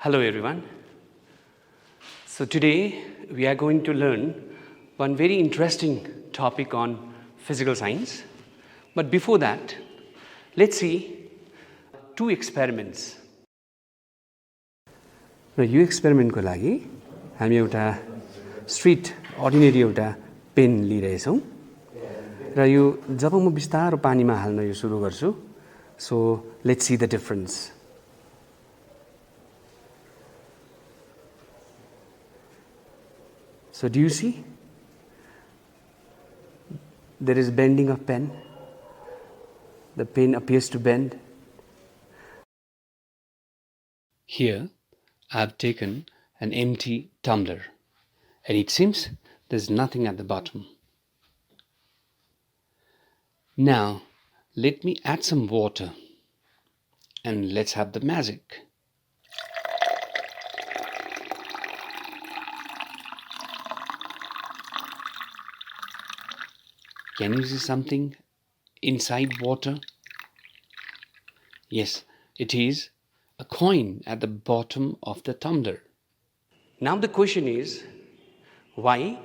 Hello everyone. So today we are going to learn one very interesting topic on physical science. But before that, let's see two experiments. र यो एक्सपेरिमेन्टको लागि हामी एउटा street ordinary एउटा pain लिइरहेछौँ र यो जब म बिस्तारो पानीमा हाल्न यो सुरु गर्छु so let's see the difference. So do you see? There is bending of pen. The pen appears to bend. Here I have taken an empty tumbler and it seems there's nothing at the bottom. Now let me add some water and let's have the magic. Can you see something inside water? Yes, it is a coin at the bottom of the tumbler. Now the question is, why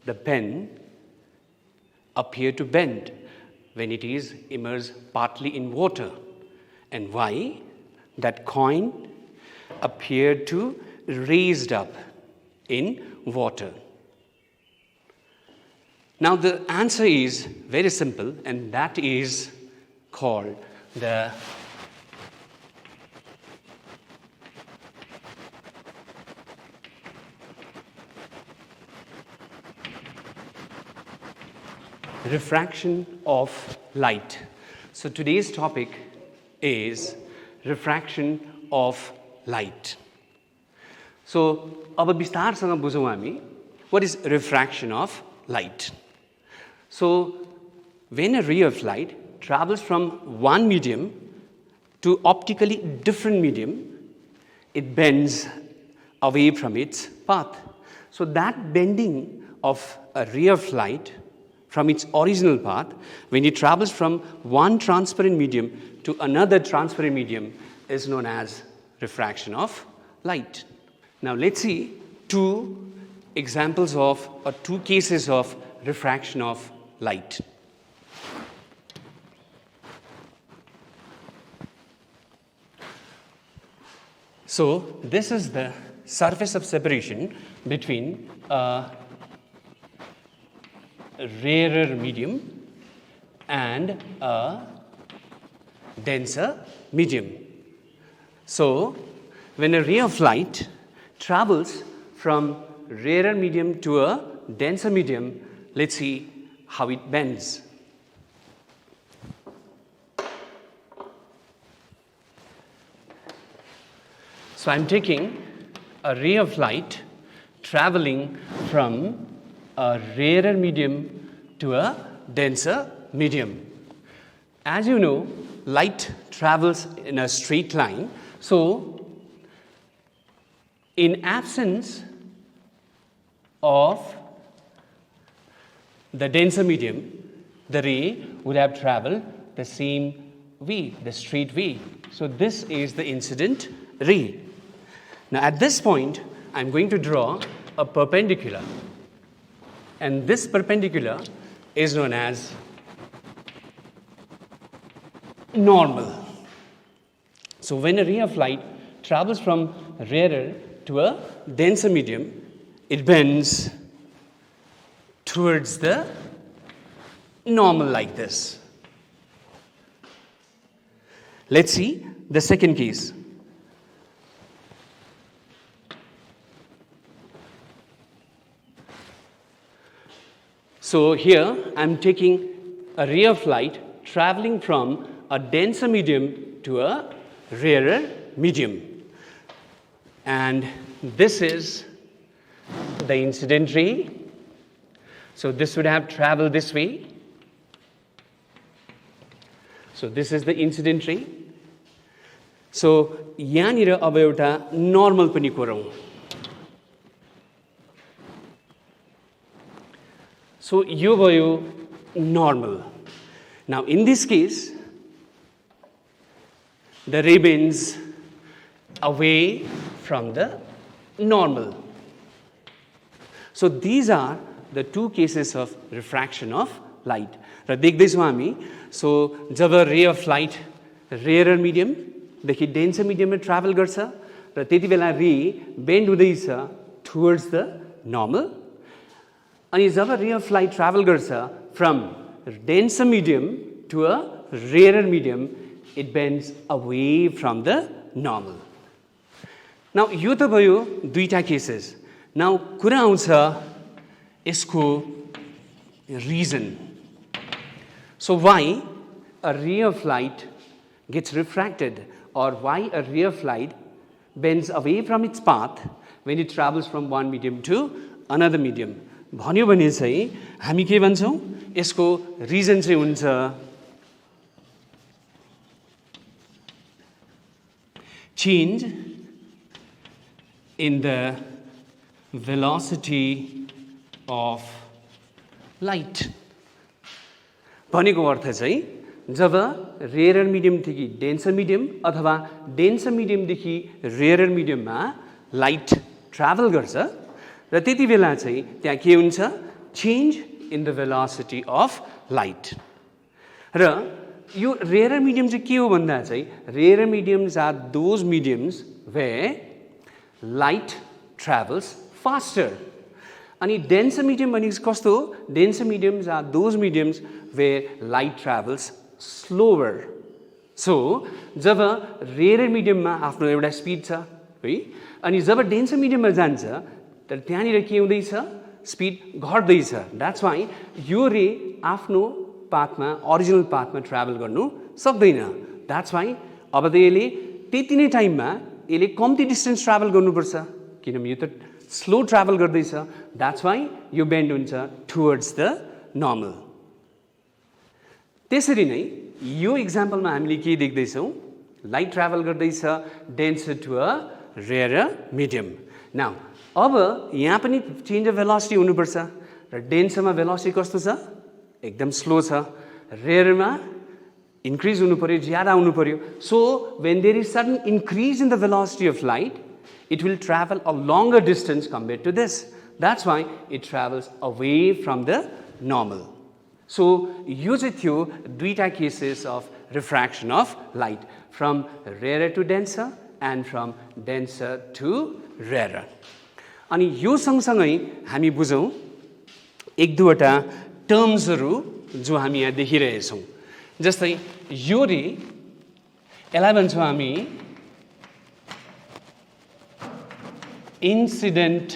the pen appear to bend when it is immersed partly in water? And why that coin appeared to raised up in water? Now the answer is very simple, and that is called the refraction of light. So today's topic is refraction of light. So अब विस्तारसँग बुझौँ हामी, what is refraction of light? So when a ray of light travels from one medium to optically different medium, it bends away from its path. So that bending of a ray of light from its original path, when it travels from one transparent medium to another transparent medium, is known as refraction of light. Now let's see two examples of, or two cases of refraction of light. So this is the surface of separation between a rarer medium and a denser medium. So when a ray of light travels from rarer medium to a denser medium, let's see how it bends. So I'm taking a ray of light traveling from a rarer medium to a denser medium. As you know, light travels in a straight line. So in absence of the denser medium, the ray would have traveled the same way, the straight way. So this is the incident ray. Now at this point, I'm going to draw a perpendicular. And this perpendicular is known as normal. So when a ray of light travels from rarer to a denser medium, it bends towards the normal like this. Let's see the second case. So here I'm taking a ray of light traveling from a denser medium to a rarer medium. And this is the incident ray. So this would have traveled this way. So this is the incident ray. So यहाँनिर अब एउटा normal पनि कोरौँ. So यो भयो normal. Now in this case, the ray bends away from the normal. So these are the two cases of refraction of light. र देख्दैछौँ हामी so जब ray of light rare मिडियमदेखि डेन्सर मिडियममा ट्राभल गर्छ र त्यति बेला रे बेन्ड हुँदैछ टुवर्ड्स द नर्मल अनि जब रे अफ लाइट ट्राभल गर्छ from denser medium to a rare medium it bends away from the normal. Now यो त भयो दुईटा केसेस. नाउ कुरा आउँछ यसको reason. So why a ray of light gets refracted or why a ray of light bends away from its path when it travels from one medium to another medium? भन्यो भने चाहिँ हामी के भन्छौँ यसको रिजन चाहिँ हुन्छ change in the velocity of light. भनेको अर्थ चाहिँ जब रेयर मिडियमदेखि डेन्सर मिडियम अथवा डेन्सर मिडियमदेखि रेयर मिडियममा लाइट ट्राभल गर्छ र त्यति बेला चाहिँ त्यहाँ के हुन्छ change in the velocity of light. र यो रेयर मिडियम चाहिँ के हो भन्दा चाहिँ rare mediums are those mediums where light travels faster. अनि डेन्सर मिडियम भनेको कस्तो हो denser mediums are those mediums where light travels slower. So जब रेयर मिडियममा आफ्नो एउटा स्पिड छ है अनि जब डेन्सर मिडियममा जान्छ तर त्यहाँनिर के हुँदैछ स्पिड घट्दैछ. द्याट्स वाइ यो रे आफ्नो पाथमा ओरिजिनल पाथमा ट्राभल गर्नु सक्दैन. द्याट्स वाइ अब त यसले त्यति नै टाइममा यसले कम्ती डिस्टेन्स ट्राभल गर्नुपर्छ किनभने यो त स्लो ट्राभल गर्दैछ. द्याट्स वाइ यो बेन्ड हुन्छ टुवर्ड्स द नर्मल. त्यसरी नै यो इक्जाम्पलमा हामीले के देख्दैछौँ लाइट ट्राभल गर्दैछ denser to a rare medium. Now अब यहाँ पनि चेन्ज अफ भेलोसिटी हुनुपर्छ र डेन्सरमा भेलोसिटी कस्तो छ एकदम स्लो छ रेयरमा इन्क्रिज हुनु पर्यो ज्यादा हुनु पर्यो. So when there is sudden increase in the velocity of light it will travel a longer distance compared to this. That's why it travels away from the normal. So यो चाहिँ थियो दुईटा cases of refraction of light from rarer to denser and from denser to rarer. अनि यो सँगसँगै हामी बुझौँ एक दुईवटा टर्म्सहरू जो हामी यहाँ देखिरहेछौँ. जस्तै यो रे यसलाई भन्छौँ हामी इन्सिडेन्ट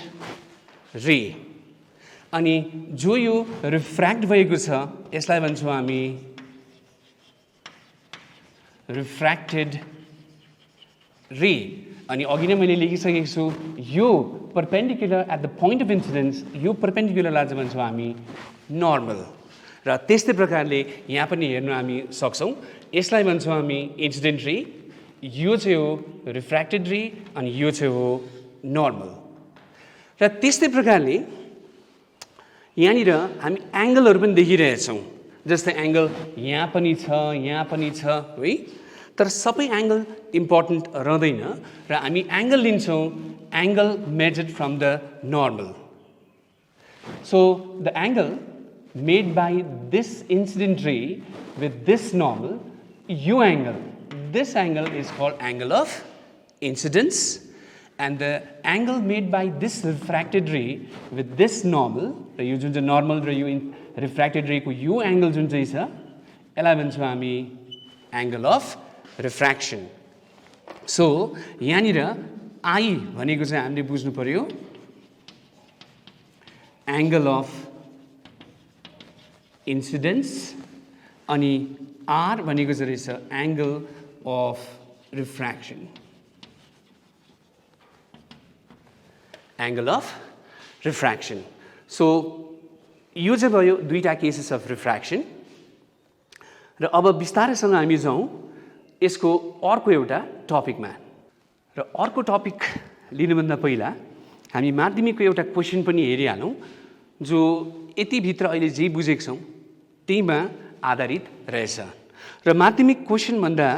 रे अनि जो यो रिफ्र्याक्ट भएको छ यसलाई भन्छौँ हामी रिफ्र्याक्टेड रे. अनि अघि नै मैले लेखिसकेको छु यो perpendicular at the point of incidence यो परपेन्डिकुलरलाई चाहिँ भन्छौँ हामी नर्मल. र त्यस्तै प्रकारले यहाँ पनि हेर्न हामी सक्छौँ यसलाई भन्छौँ हामी इन्सिडेन्ट रे यो चाहिँ हो रिफ्र्याक्टेड रे अनि यो चाहिँ हो नर्मल. र त्यस्तै प्रकारले यहाँनिर हामी एङ्गलहरू पनि देखिरहेछौँ. जस्तै एङ्गल यहाँ पनि छ है तर सबै एङ्गल इम्पोर्टेन्ट रहँदैन र हामी एङ्गल लिन्छौँ angle measured from the normal. So the angle made by this incident ray with this normal यो angle this angle is called angle of incidence. And the angle made by this refracted ray with this normal, र यो जुन चाहिँ normal र यो refracted ray को यो angle जुन चाहिँ छ यसलाई भन्छौँ हामी angle of refraction. So यहाँनिर I भनेको चाहिँ हामीले बुझ्नु पर्यो angle of incidence अनि R भनेको चाहिँ रहेछ angle of refraction. Angle of refraction. So यो चाहिँ भयो दुईटा केसेस अफ रिफ्र्याक्सन. र अब बिस्तारैसँग हामी जाउँ यसको अर्को एउटा टपिकमा. र अर्को टपिक लिनुभन्दा पहिला हामी माध्यमिकको एउटा क्वेसन पनि हेरिहालौँ जो यतिभित्र अहिले जे बुझेको छौँ त्यहीमा आधारित रहेछ. र माध्यमिक क्वेसनभन्दा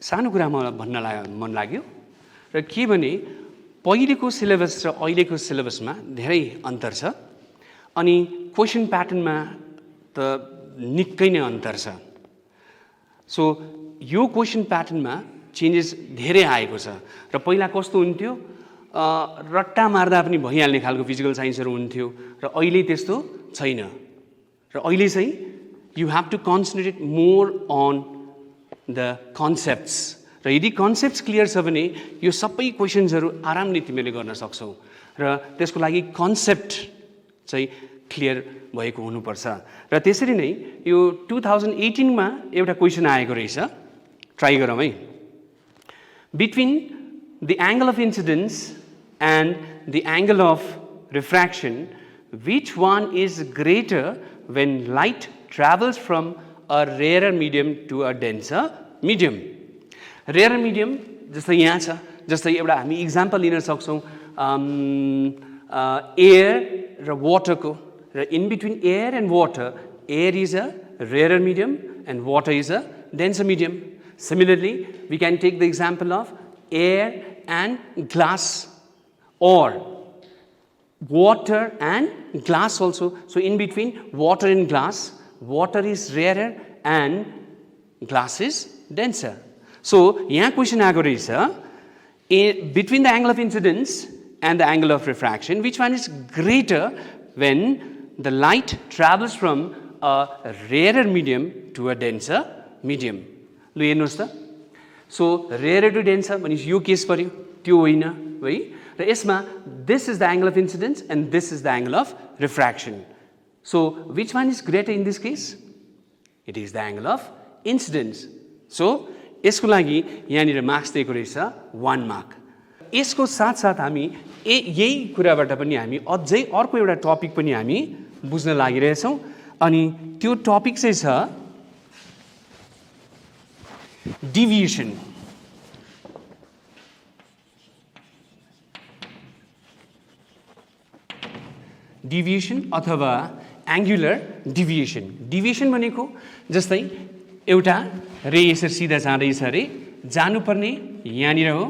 सानो कुरा मलाई भन्न मन लाग्यो र के भने पहिलेको सिलेबस र अहिलेको सिलेबसमा धेरै अन्तर छ अनि क्वेशन प्याटर्नमा त निकै नै अन्तर छ सो यो क्वेशन प्याटर्नमा चेन्जेस धेरै आएको छ र पहिला कस्तो हुन्थ्यो रट्टा मार्दा पनि भइहाल्ने खालको फिजिकल साइन्सहरू हुन्थ्यो र अहिले त्यस्तो छैन र अहिले चाहिँ you have to concentrate more on the concepts र यदि कन्सेप्ट्स क्लियर छ भने यो सबै क्वेसन्सहरू आरामले तिमीले गर्न सक्छौ र त्यसको लागि कन्सेप्ट चाहिँ क्लियर भएको हुनुपर्छ र त्यसरी नै यो 2018 मा एउटा क्वेसन आएको रहेछ ट्राई गरौँ है between the angle of incidence and the angle of refraction, which one is greater when light travels from a rarer medium to a denser medium? Rarer medium, जस्तै यहाँ छ जस्तै एउटा हामी इक्जाम्पल लिन सक्छौँ एयर र वाटरको र in between air and water air is a rarer medium and water is a denser medium. Similarly, we can take the example of air and glass or water and glass also. So in between water and glass, water is rarer and glass is denser. So यहाँ question आएको रहेछ between the angle of incidence and the angle of refraction, which one is greater when the light travels from a rarer medium to a denser medium? लु हेर्नुहोस् त so rarer to denser भनेपछि यो case पर्यो त्यो होइन है र यसमा this is the angle of incidence and this is the angle of refraction. So which one is greater in this case? It is the angle of incidence. So यसको लागि यहाँनिर मार्क्स दिएको रहेछ 1 मार्क. यसको साथसाथ हामी यही कुराबाट पनि हामी अझै अर्को एउटा टपिक पनि हामी बुझ्न लागिरहेछौँ अनि त्यो टपिक चाहिँ छ deviation. Deviation अथवा angular deviation. Deviation भनेको जस्तै एउटा रे यसरी सिधा जाँदैछ रे जानुपर्ने यहाँनिर हो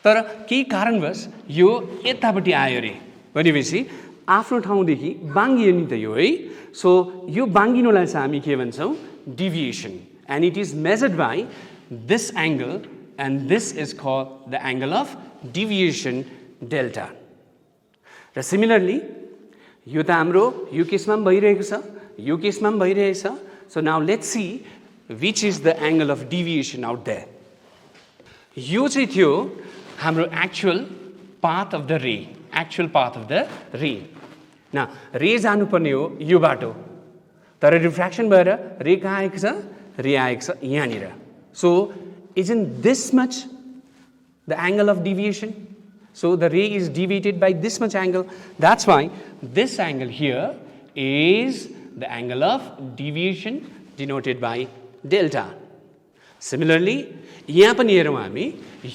तर केही कारणवश यो यतापट्टि आयो रे भनेपछि आफ्नो ठाउँदेखि बाङ्गियो नि त यो है सो यो बाङ्गिनुलाई चाहिँ हामी के भन्छौँ deviation and it is measured by this angle and this is called the angle of deviation delta. र सिमिलरली यो त हाम्रो यो केसमा पनि भइरहेको छ यो केसमा पनि भइरहेछ so now let's see which is the angle of deviation out there यो चाहिँ थियो हाम्रो actual path of the ray actual path of the ray न रे जानुपर्ने हो यो बाटो तर रिफ्र्याक्सन भएर रे कहाँ आएको छ रे आएको छ यहाँनिर so isn't this much the angle of deviation? So the ray is deviated by this much angle. That's why this angle here is the angle of deviation denoted by delta. Similarly, यहाँ पनि हेरौँ हामी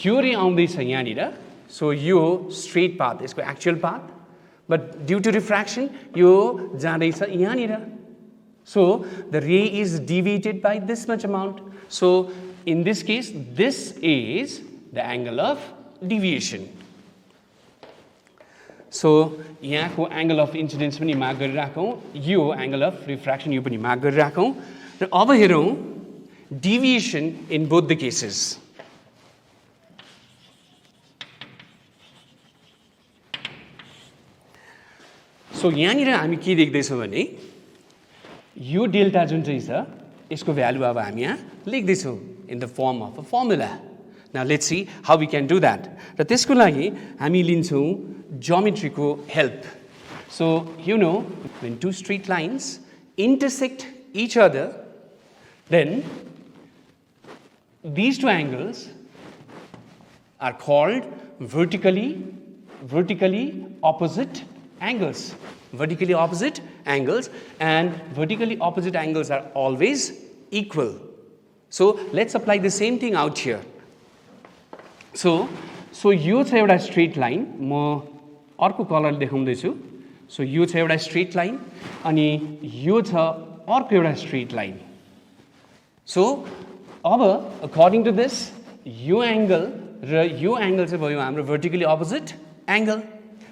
यो रे आउँदैछ यहाँनिर so यो straight path यसको actual path but due to refraction यो जाँदैछ यहाँनिर so the ray is deviated by this much amount so in this case this is the angle of deviation so यहाँको एंगल अफ इन्सिडेन्स पनि mark गरिराखौँ यो angle of refraction यो पनि mark गरिराखौँ र अब हेरौँ deviation in both the cases. So यहाँनिर हामी के देख्दैछौँ भने यो डेल्टा जुन चाहिँ छ यसको भ्यालु अब हामी यहाँ लेख्दैछौँ in the form of a formula. Now let's see how we can do that. र त्यसको लागि हामी लिन्छौँ geometry को help. So you know when two straight lines intersect each other then these two angles are called vertically opposite angles. Vertically opposite angles and vertically opposite angles are always equal. So let's apply the same thing out here. So यो छ एउटा straight line म अर्को colour देखाउँदै छु. So यो छ एउटा straight line अनि यो छ अर्को एउटा straight line. So अब according to this यो एंगल र यो एंगल चाहिँ भयो हाम्रो vertically opposite angle.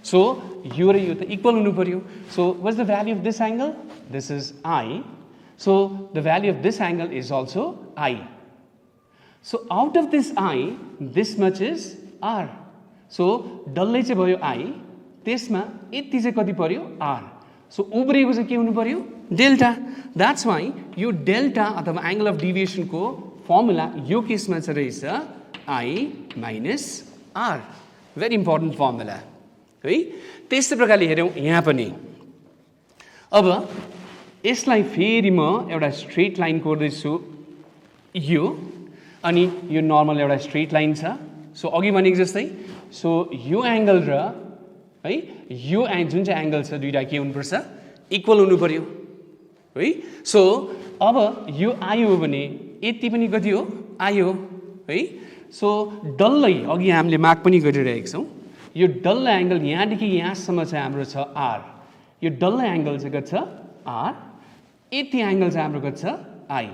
So यो र यो त equal हुनु पर्यो. So what's the value of this angle? This is I. So the value of this angle is also I. So out of this I, this much is R. So डल्लै चाहिँ भयो I. त्यसमा यति चाहिँ कति पर्यो R. So उब्रिएको चाहिँ के हुनु पर्यो डेल्टा. That's why यो डेल्टा अथवा एंगल अफ डेभिएसन को फर्मुला यो केसमा चाहिँ रहेछ I minus R. Very important formula. है त्यस्तै प्रकारले हेरौँ यहाँ पनि. अब यसलाई फेरि म एउटा स्ट्रेट लाइन कोर्दैछु यो अनि यो नर्मल एउटा स्ट्रेट लाइन छ. सो अघि भनेको जस्तै सो यो एंगल र है यो जुन चाहिँ एंगल छ दुईटा के हुनुपर्छ इक्वल हुनु पर्यो है. सो अब यो आयो भने यति पनि कति हो आयो है. सो डल्लै अघि हामीले मार्क पनि गरिरहेका छौँ यो डल्लै एंगल यहाँदेखि यहाँसम्म चाहिँ हाम्रो छ R. यो डल्लै एंगल चाहिँ कति छ R. यति एंगल चाहिँ हाम्रो कति छ I.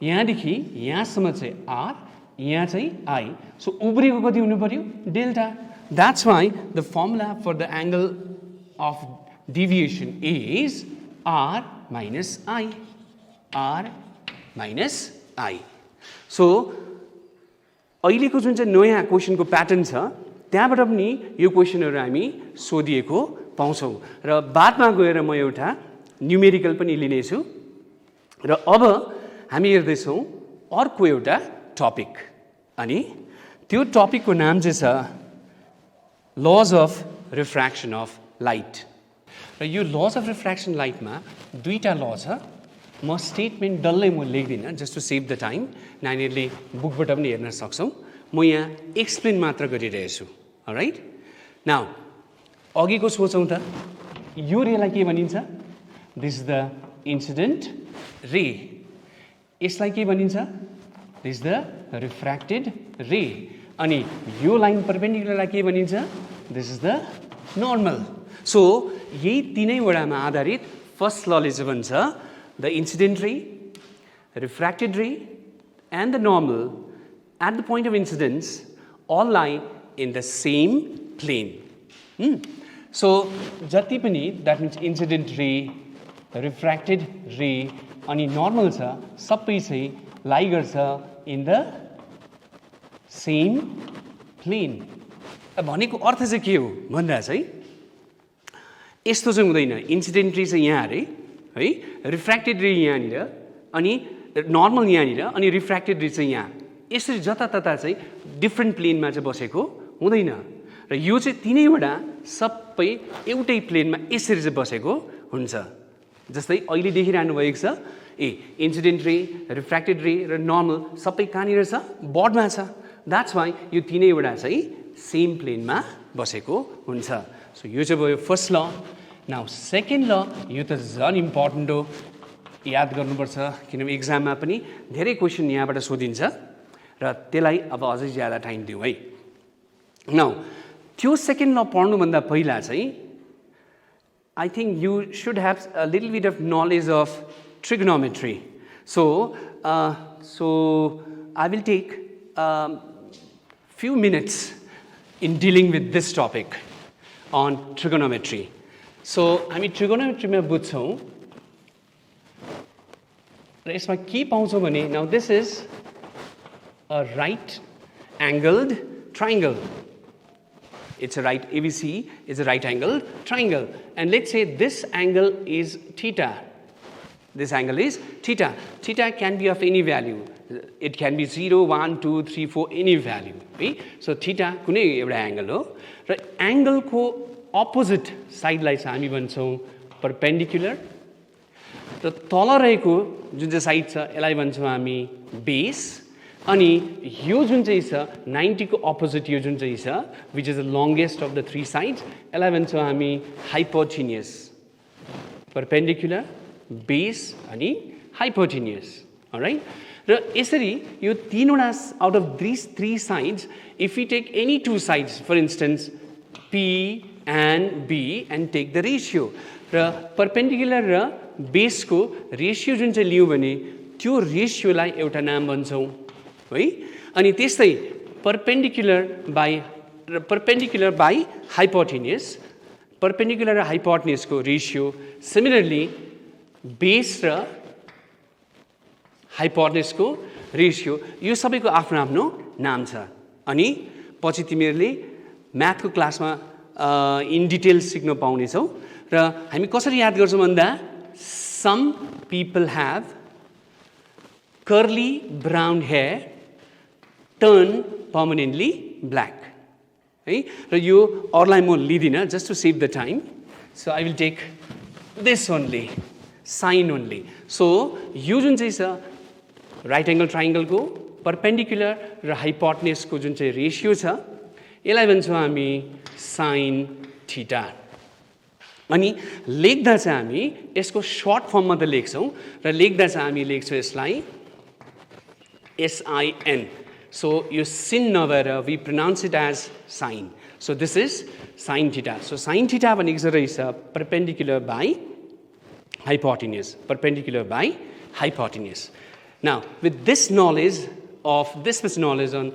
यहाँदेखि यहाँसम्म चाहिँ R, यहाँ चाहिँ I. सो उब्रिएको कति हुनु पर्यो delta. That's why the formula for the angle of deviation is R minus I. R minus I. So अहिलेको जुन चाहिँ नयाँ क्वेशनको प्याटर्न छ त्यहाँबाट पनि यो क्वेशनहरू हामी सोधिएको पाउँछौँ र बादमा गएर म एउटा न्यूमेरिकल पनि लिनेछु. र अब हामी हेर्दैछौँ अर्को एउटा टपिक अनि त्यो टपिकको नाम चाहिँ छ lodge of refraction of light. र यो लज अफ रिफ्र्याक्सन लाइटमा दुईटा ल छ. म स्टेटमेन्ट डल्लै म लेख्दिनँ just to save the time. नानीहरूले बुकबाट पनि हेर्न सक्छौँ. म यहाँ एक्सप्लेन मात्र गरिरहेछु. अलराइट. नाउ अघिको सोचौँ त यो रेलाई के भनिन्छ दिस इज द इन्सिडेन्ट रे. यसलाई के भनिन्छ दिस इज द रिफ्र्याक्टेड रे. अनि यो लाइन परपेन्डिकुलरलाई के भनिन्छ this is the normal. So यही तीनैवटामा आधारित फर्स्ट लले चाहिँ भन्छ the incident ray, refracted ray and the normal at the point of incidence all lie in the same plane. So जति पनि that means incident ray, refracted ray अनि normal छ सबै चाहिँ lie गर्छ in the same plane. भनेको अर्थ चाहिँ के हो भन्दा चाहिँ यस्तो चाहिँ हुँदैन. इन्सिडेन्ट रे चाहिँ यहाँ अरे है, रिफ्र्याक्टेड रे यहाँनिर अनि नर्मल यहाँनिर अनि रिफ्र्याक्टेड रे चाहिँ यहाँ. यसरी जतातता चाहिँ डिफ्रेन्ट प्लेनमा चाहिँ बसेको हुँदैन. र यो चाहिँ तीनैवटा सबै एउटै प्लेनमा यसरी चाहिँ बसेको हुन्छ. जस्तै अहिले देखिरहनु भएको छ इन्सिडेन्ट रे, रिफ्र्याक्टेड रे र नर्मल सबै कहाँनिर छ बर्डमा छ. द्याट्स वाइ यो तीनैवटा चाहिँ सेम प्लेनमा बसेको हुन्छ. सो यो चाहिँ भयो फर्स्ट ल. नाउ सेकेन्ड ल यो त झन् इम्पोर्टेन्ट हो, याद गर्नुपर्छ किनभने एक्जाममा पनि धेरै क्वेसन यहाँबाट सोधिन्छ र त्यसलाई अब अझै ज्यादा टाइम दिउँ है. नाउ त्यो सेकेन्ड ल पढ्नुभन्दा पहिला चाहिँ I think you should have a little bit of knowledge of trigonometry. So I will take few minutes in dealing with this topic on trigonometry. So हामी ट्रिगोनोमेट्रीमा बुझ्छौँ र यसमा के पाउँछौँ भने now this is a right angled triangle. It's a right ABC is a right angled triangle, and let's say this angle is theta. This angle is theta. Theta can be of any value. It can be 0, 1, 2, 3, 4, any value. Right? So theta कुनै एउटा angle हो र angle को opposite साइडलाई चाहिँ हामी भन्छौँ perpendicular र तल रहेको जुन चाहिँ साइड छ यसलाई भन्छौँ हामी बेस. अनि यो जुन चाहिँ छ 90 को अपोजिट यो जुन चाहिँ छ which is the longest of the three sides यसलाई भन्छौँ हामी हाइपोटेन्युस. परपेन्डिकुलर, बेस अनि हाइपोटेन्युस. अलराइट. र यसरी यो तीनवटा out of this three sides if you take any two sides for instance P and B and take the ratio र perpendicular र बेसको रेसियो जुन चाहिँ लियौँ भने त्यो रेसियोलाई एउटा नाम भन्छौँ है. अनि त्यस्तै perpendicular by hypotenuse. Perpendicular र hypotenuse को रेशियो सिमिलरली बेस र hypotenuse को रेशियो यो सबैको आफ्नो आफ्नो नाम छ अनि पछि तिमीहरूले म्याथको क्लासमा इन डिटेल सिक्न पाउनेछौ र हामी कसरी याद गर्छौं भन्दा some people have curly brown hair turn permanently black है र यो अरूलाई म लिदिन just to save the time so I will take this only sign only so यो जुन चाहिँ छ राइट एंगल ट्रायंगल को परपेंडिकुलर र हाइपोटेन्युस को जुन चाहिँ रेशियो छ यसलाई भन्छौं हामी sin थीटा अनि लेख्दा चाहिँ हामी यसको शॉर्ट फर्ममा त लेख्छौं र लेख्दा चाहिँ हामी लेख्छौं यसलाई sin so यो sin नभएर we pronounce it as sin so this is sin theta so sin theta भनेको चाहिँ रहेछ perpendicular by hypotenuse now with this knowledge on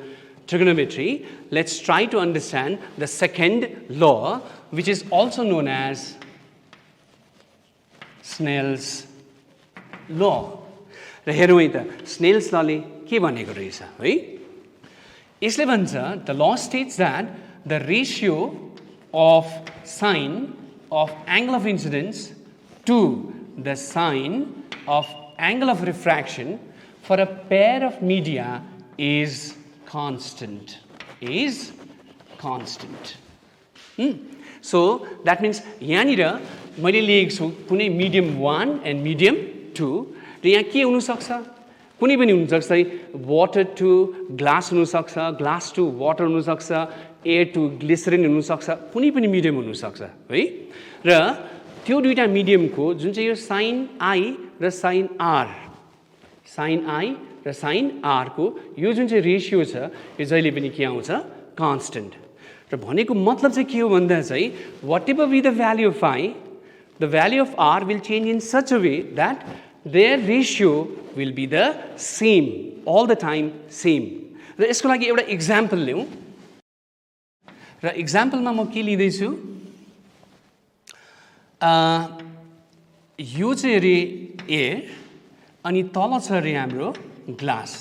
trigonometry let's try to understand the second law which is also known as Snell's law र हेरौँ है त Snell's law ले के भनेको रहेछ है यसले भन्छ the law states that the ratio of sine of angle of incidence to the sine of angle of refraction for a pair of media is constant so that means यहाँनिर मैले लेखेको छु कुनै medium 1 and medium 2 र यहाँ के हुन सक्छ कुनै पनि हुन सक्छ water to glass हुन सक्छ glass to water हुन सक्छ air to glycerin हुन सक्छ कुनै पनि medium हुन सक्छ है र त्यो दुईटा medium को जुन चाहिँ यो sin I र sin R को यो जुन चाहिँ रेशियो छ यो जहिले पनि के आउँछ कान्स्टेन्ट र भनेको मतलब चाहिँ के हो भन्दा चाहिँ whatever be the value of I the value of R will change in such a way that their ratio will be the same all the time same र यसको लागि एउटा एक्जाम्पल लियौं र एक्जाम्पलमा म के लिदै छु यो चाहिँ रे एयर अनि तल छ रे हाम्रो ग्लास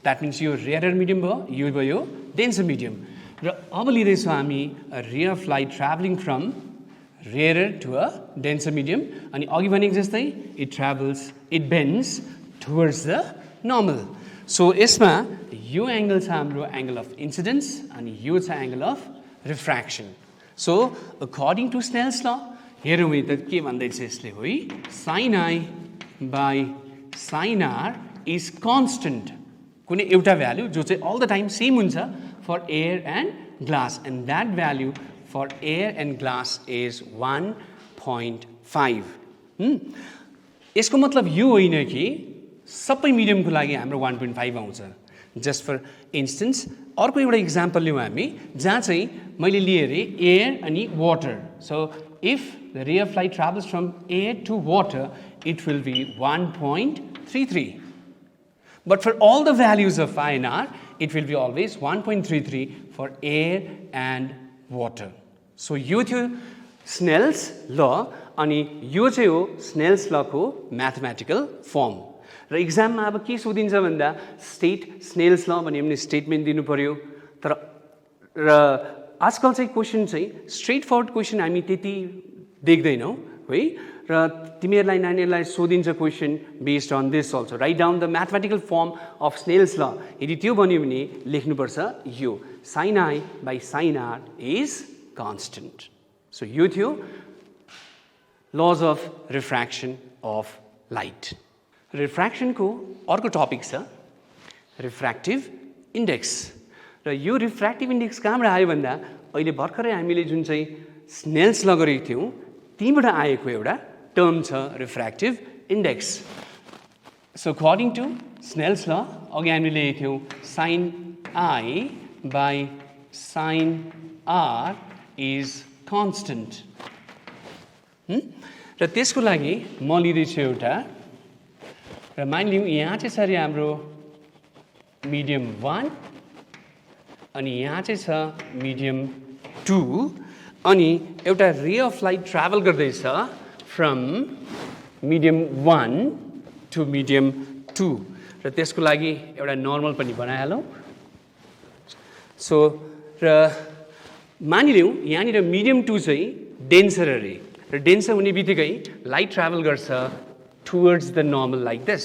that means यो rarer medium भयो यो भयो denser medium र अब लिदै छौं हामी a ray of light traveling from rarer to a denser medium अनि अघि भनेको जस्तै it bends towards the normal so यसमा यो एंगल छ हाम्रो angle of incidence अनि यो छ angle of refraction so according to Snell's law हेरौँ है त के भन्दै छ यसले हो sin I by sin R is constant कुनै एउटा भ्यालु जो चाहिँ all the time same हुन्छ for air and glass and that value for air and glass is 1.5 यसको मतलब यो होइन कि सबै मिडियमको लागि हाम्रो 1.5 आउँछ just for instance अर्को एउटा एक्जाम्पल लियौं हामी जहाँ चाहिँ मैले लिए रे air अनि water so if the ray of light travels from air to water it will be 1.33 but for all the values of I and R it will be always 1.33 for air and water so यो थियो Snell's law अनि यो चाहिँ हो Snell's law को mathematical form र एक्जाममा अब के सोधिन्छ भन्दा स्टेट Snell's law भने हामीले स्टेटमेन्ट दिनु पर्यो तर र आजकल चाहिँ क्वेशन चाहिँ स्ट्रेट फरवर्ड क्वेशन हामी त्यति देख्दैनौं है र तिमीहरुलाई नानीहरुलाई सोधिन्छ question based on this also write down the mathematical form of Snell's law यदि त्यो बन्यो भने लेख्नुपर्छ यो sin I by sin R is constant so यो थियो laws of refraction of light refraction को अर्को टपिक छ refractive index र यो refractive index कहाँबाट आयो भन्दा अहिले भर्खरै हामीले जुन चाहिँ Snell's law गरेको थियौं तीबाट आएको एउटा टर्म छ refractive index so according to Snell's law अघि हामीले लेखेको थियौं sin I by sin R is constant र त्यसको लागि म लिदै छु एउटा र मानिलिउँ यहाँ चाहिँ छ रे हाम्रो medium 1 अनि यहाँ चाहिँ छ मिडियम 2 अनि एउटा रे अफ लाइट ट्राभल गर्दैछ फ्रम मिडियम 1 टु मिडियम 2 र त्यसको लागि एउटा नर्मल पनि बनाइहालौँ सो र मानिलिउँ यहाँनिर मिडियम 2 चाहिँ डेन्सर रे र डेन्सर हुने बित्तिकै लाइट ट्राभल गर्छ towards the normal like this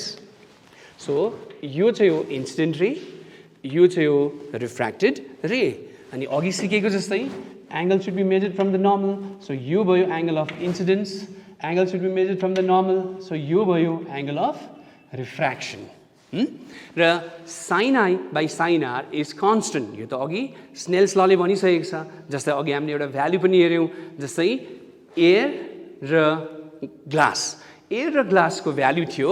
so यो चाहिँ हो इन्सिडेन्ट रे यो चाहिँ हो रिफ्र्याक्टेड रे अनि अघि सिकेको जस्तै angle should be measured from the normal so यो भयो angle of incidence angle should be measured from the normal so यो भयो angle of refraction र sin I by sin R is constant यो त अघि स्नेल्स लले भनिसकेको छ जस्तै अघि हामीले एउटा भ्यालु पनि हेर्यौं जस्तै एयर र ग्लासको भ्यालु थियो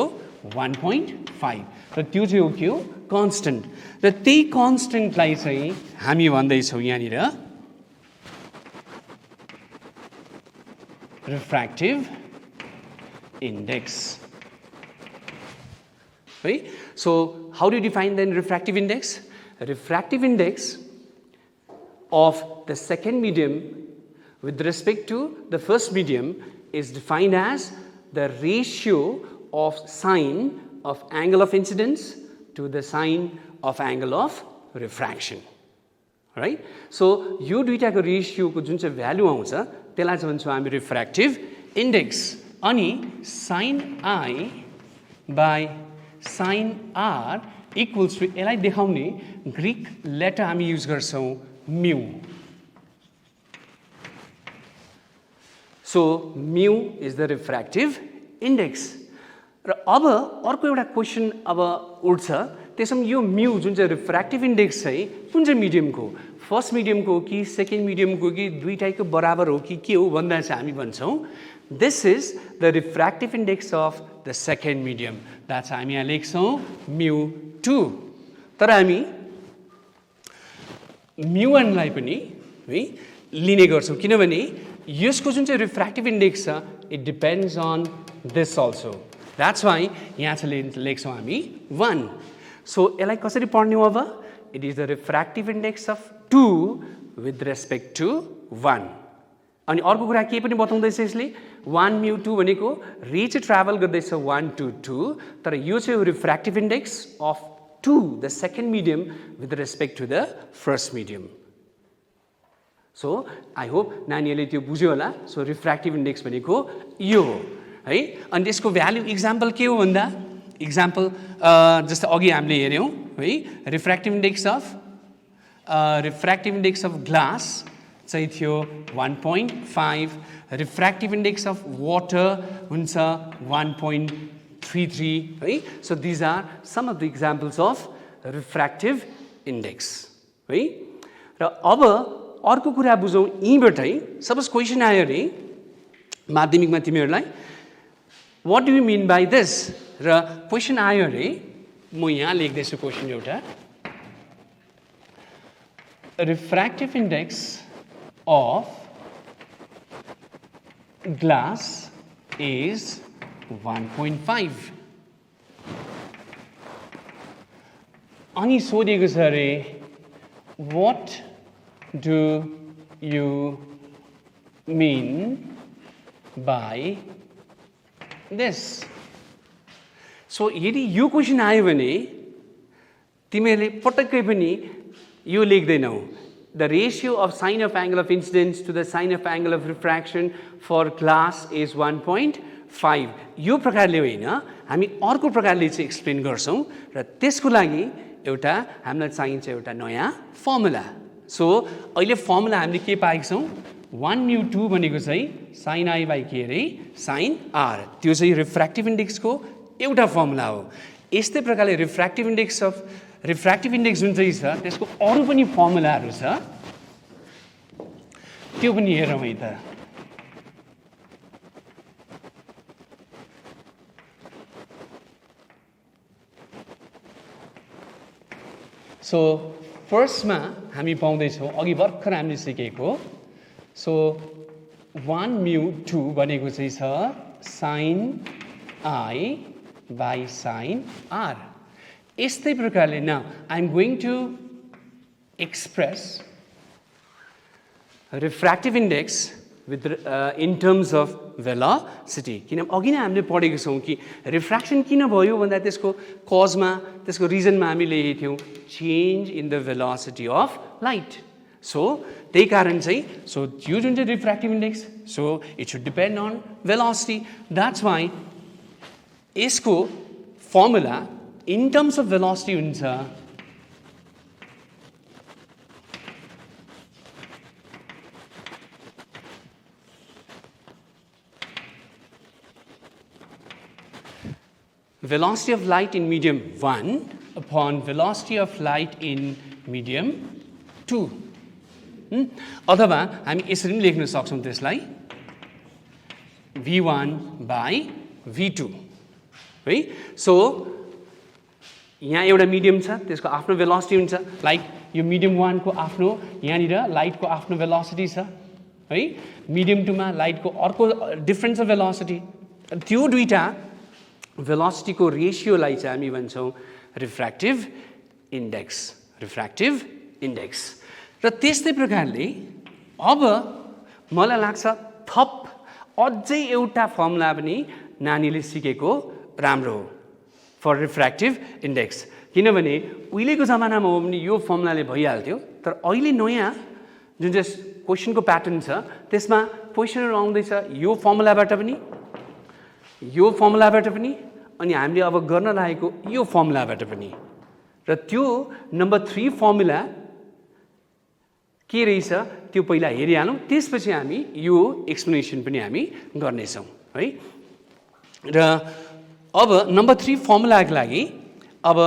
1.5 र त्यो चाहिँ हो के हो कन्स्टन्ट र त्यही कन्स्टन्टलाई चाहिँ हामी भन्दै छौं यहाँनिर refractive index right so how do you define then refractive index a refractive index of the second medium with respect to the first medium is defined as the ratio of sine of angle of incidence to the sine of angle of refraction right so यो दुईटाको रेशियोको जुन चाहिँ value आउँछ त्यसलाई चाहिँ भन्छौँ हामी refractive index अनि sin I by sin R equals to यसलाई देखाउने ग्रीक लेटर हामी युज गर्छौँ mu so mu is the refractive index र अब अर्को एउटा क्वेसन अब उठ्छ त्यसमा यो म्यू जुन चाहिँ रिफ्र्याक्टिभ इन्डेक्स चाहिँ कुन चाहिँ मिडियमको फर्स्ट मिडियमको हो कि सेकेन्ड मिडियमको कि दुईटाको बराबर हो कि के हो भन्दा चाहिँ हामी भन्छौँ this is the refractive index of the second medium that's हामी यहाँ लेख्छौँ म्यू 2 तर हामी म्यू 1 लाई पनि है लिने गर्छौँ किनभने यसको जुन चाहिँ रिफ्र्याक्टिभ इन्डेक्स छ it depends on this also that's why यहाँ चाहिँ लेख्छौँ हामी 1 सो यसलाई कसरी पढ्ने हो अब it is the refractive index of 2 with respect to 1 अनि अर्को कुरा के पनि बताउँदैछ यसले 1 म्यू 2 भनेको रे चाहिँ ट्राभल गर्दैछ 1 to 2 तर यो चाहिँ refractive index of 2 the second medium with respect to the first medium so I hope नानीहरूले त्यो बुझ्यो होला सो रिफ्र्याक्टिभ इन्डेक्स भनेको यो हो है अनि त्यसको भ्यालु इक्जाम्पल के हो भन्दा इक्जाम्पल जस्तै अघि हामीले हेऱ्यौँ है रिफ्र्याक्टिभ इन्डेक्स अफ ग्लास चाहिँ थियो 1.5 रिफ्र्याक्टिभ इन्डेक्स अफ वाटर हुन्छ 1.33 है so these are some of the examples of refractive index है र अब अर्को कुरा बुझौँ यहीँबाटै सपोज क्वेसन आयो अरे माध्यमिकमा तिमीहरूलाई what do you mean by this र क्वेसन आयो अरे म यहाँ लेख्दैछु क्वेसन एउटा refractive index of glass is 1.5 अनि सोधेको छ अरे what do you mean by this so यदि यो क्वेसन आयो भने तिमीहरूले पटक्कै पनि यो लेख्दैनौ the ratio of sine of angle of incidence to the sine of angle of refraction for glass is 1.5 यो प्रकारले होइन हामी अर्को प्रकारले चाहिँ एक्सप्लेन गर्छौँ र त्यसको लागि एउटा हामीलाई चाहिन्छ एउटा नयाँ फर्मुला सो अहिले फर्मुला हामीले के पाएका छौँ 1 म्यू 2 भनेको चाहिँ साइन आई बाई के अरे साइन आर त्यो चाहिँ रिफ्र्याक्टिभ इन्डेक्सको एउटा फर्मुला हो यस्तै प्रकारले रिफ्र्याक्टिभ इन्डेक्स जुन चाहिँ छ त्यसको अरू पनि फर्मुलाहरू छ त्यो पनि हेरौँ है त सो फर्स्टमा हामी पाउँदैछौँ अघि भर्खर हामीले सिकेको सो 1 म्यू 2 भनेको चाहिँ छ sine I by sine R यस्तै प्रकारले now I am going to express refractive index with in terms of velocity. किन अघि नै हामीले पढेको छौँ कि रिफ्र्याक्सन किन भयो भन्दा त्यसको कजमा त्यसको रिजनमा हामी लेखेको थियौँ change in the velocity of light. So त्यही कारण चाहिँ सो यो जुन चाहिँ refractive index so it should depend on velocity. That's why यसको formula in terms of velocity हुन्छ velocity of light in medium 1 upon velocity of light in medium 2. अथवा हामी यसरी पनि लेख्न सक्छौँ त्यसलाई v1 by v2 है. सो यहाँ एउटा मिडियम छ त्यसको आफ्नो भेलोसिटी हुन्छ लाइक यो मिडियम 1 को आफ्नो यहाँनिर लाइटको आफ्नो भेलोसिटी छ है. मिडियम 2 मा लाइटको अर्को डिफरेन्स अफ भेलोसिटी. त्यो दुईटा भेलोसिटीको रेसियोलाई चाहिँ हामी भन्छौँ रिफ्र्याक्टिभ इन्डेक्स. Refractive index. र त्यस्तै प्रकारले अब मलाई लाग्छ थप अझै एउटा फर्मुला पनि नानीले सिकेको राम्रो हो फर रिफ्र्याक्टिभ इन्डेक्स. किनभने उहिलेको जमानामा हो भने यो फर्मुलाले भइहाल्थ्यो. तर अहिले नयाँ जुन चाहिँ क्वेसनको प्याटर्न छ त्यसमा क्वेसनहरू आउँदैछ यो फर्मुलाबाट पनि यो फर्मुलाबाट पनि अनि हामीले अब गर्न लागेको यो फर्मुलाबाट पनि. र त्यो नम्बर 3 फर्मुला के रहेछ त्यो पहिला हेरिहालौँ. त्यसपछि हामी यो एक्सप्लेनेसन पनि हामी गर्नेछौँ है. र अब नम्बर 3 फर्मुलाको लागि अब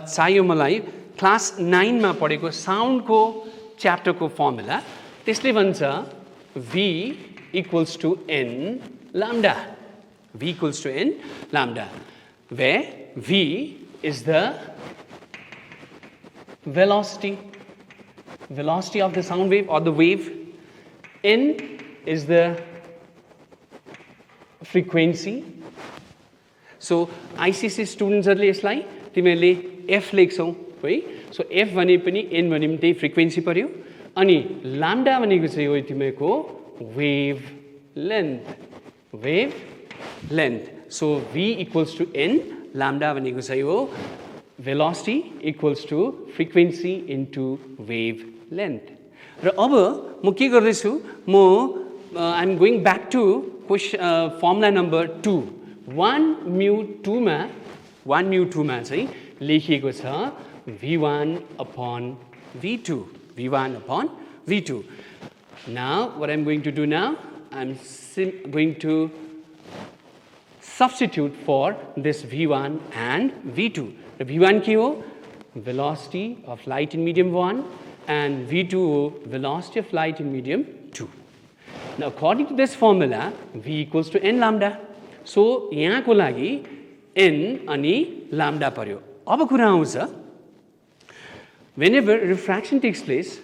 चाहियो मलाई क्लास 9 मा पढेको साउन्डको च्याप्टरको फर्मुला. त्यसले भन्छ v equals to n lambda. V equals to n lambda, where v is the velocity of the sound wave or the wave, n is the frequency. So ICC students हरुले यसलाई तिमीहरूले f लेख्छौ है. So f भने पनि n भने पनि त्यही frequency पर्यो. अनि lambda भनेको चाहिँ हो तिमीको wavelength. Wave length. So v equals to n, lambda भनेको चाहिँ हो velocity equals to frequency into wave length. र अब म के गर्दैछु म I am going back to formula number 2. 1 mu 2 मा चाहिँ लेखिएको छ v1 upon v2. v1 upon v2. Now what I am going to do now, I am going to substitute for this v1 and v2. The v1 के हो velocity of light in medium 1 and v2 हो velocity of light in medium 2. Now according to this formula v equals to n lambda. So यहाँको लागि n अनि lambda पर्यो. अब कुरा आउँछ whenever refraction takes place,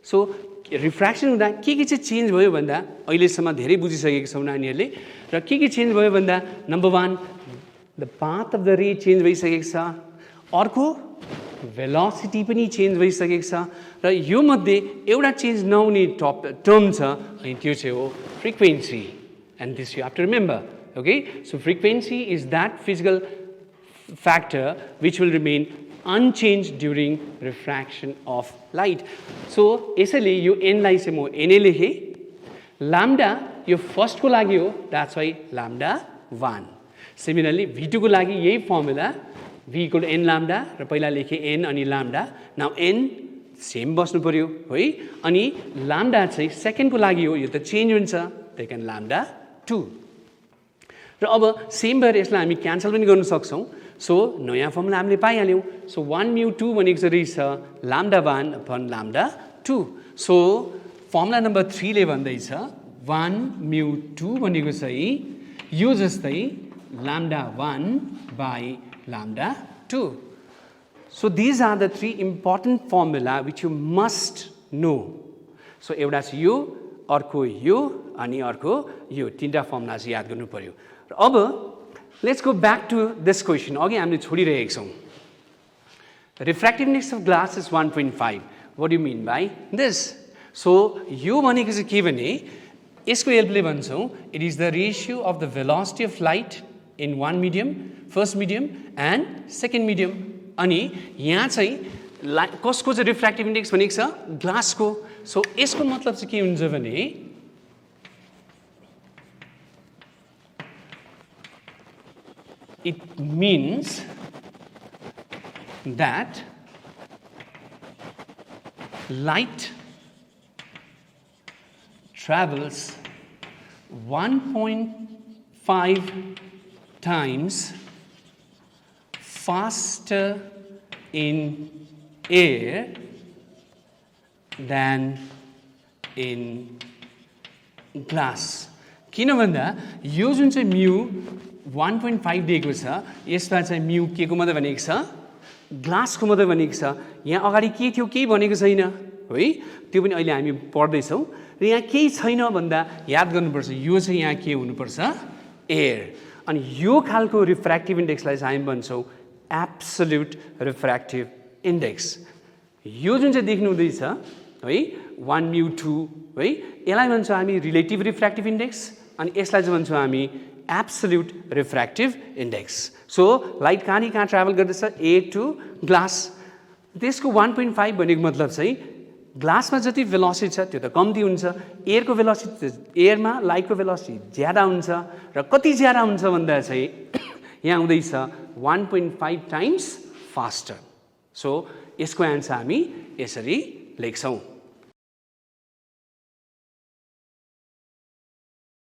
so refraction हुँदा के चाहिँ चेन्ज भयो भन्दा अहिलेसम्म धेरै बुझिसकेको छौँ नानीहरूले. र के चेन्ज भयो भन्दा number 1 the path of the रे चेन्ज भइसकेको छ. अर्को भेलोसिटी पनि चेन्ज भइसकेको छ. र यो मध्ये एउटा चेन्ज नहुने टर्म छ अनि त्यो चाहिँ हो frequency. And this you have to remember. Okay. So frequency is that physical factor which will remain unchanged during refraction of light. So यसैले यो n लाई चाहिँ म n लेखे. lambda यो फर्स्ट को लागि हो, that's why lambda 1. Similarly v2 को लागि यही formula v equal to n lambda र पहिला लेखे n अनि lambda. Now n सेम बस्नु पर्यो है. अनि lambda चाहिँ सेकेन्ड को लागि हो, यो त चेन्ज हुन्छ त्यही कारण lambda 2. र अब सेम भएर यसलाई हामी क्यान्सल पनि गर्न सक्छौँ. सो नयाँ फर्मुला हामीले पाइहाल्यौँ. सो 1 mu 2 भनेको चाहिँ रहेछ lambda 1 upon lambda 2. So formula number 3 ले भन्दैछ 1 mu 2 भनेको चाहिँ यो जस्तै lambda 1 by lambda 2. So these are the 3 important formula which you must know. So एउटा चाहिँ यो, अर्को यो अनि अर्को यो तीनटा फर्मुला चाहिँ याद गर्नु पर्यो. र अब let's go back to this question. अघि हामीले छोडिरहेको छौँ. Refractive index of glass is 1.5. What do you mean by this? So यो भनेको चाहिँ के भने यसको हेल्पले भन्छौँ it is the ratio of the velocity of light in one medium, first medium and second medium. अनि यहाँ चाहिँ कसको चाहिँ रिफ्र्याक्टिभ इन्डेक्स भनेको छ ग्लासको. सो यसको मतलब चाहिँ के हुन्छ भने it means that light travels 1.5 times faster in air than in glass. किन भन्दा यो जुन चाहिँ म्यू 1.5 दिएको छ यसमा चाहिँ म्यू के को मात्रै भनेको छ ग्लासको मात्रै भनेको छ. यहाँ अगाडि के थियो केही भनेको छैन है, त्यो पनि अहिले हामी पढ्दैछौँ. र यहाँ केही छैन भन्दा याद गर्नुपर्छ यो चाहिँ यहाँ के हुनुपर्छ एयर. अनि यो खालको रिफ्र्याक्टिभ इन्डेक्सलाई चाहिँ हामी भन्छौँ एब्सोल्युट रिफ्र्याक्टिभ इन्डेक्स. यो जुन चाहिँ देख्नु हुँदैछ है 1 म्यू 2 है, यसलाई भन्छौँ हामी रिलेटिभ रिफ्र्याक्टिभ इन्डेक्स अनि यसलाई चाहिँ भन्छौँ हामी absolute refractive index. So light कहाँदेखि कहाँ ट्राभल गर्दैछ ए टु ग्लास. त्यसको 1.5 भनेको मतलब चाहिँ ग्लासमा जति भेलोसिटी छ त्यो त कम्ती हुन्छ, एयरको भेलोसिटी एयरमा लाइटको भेलोसिटी ज्यादा हुन्छ. र कति ज्यादा हुन्छ भन्दा चाहिँ यहाँ हुँदैछ 1.5 टाइम्स फास्टर. सो यसको एन्सर हामी यसरी लेख्छौँ.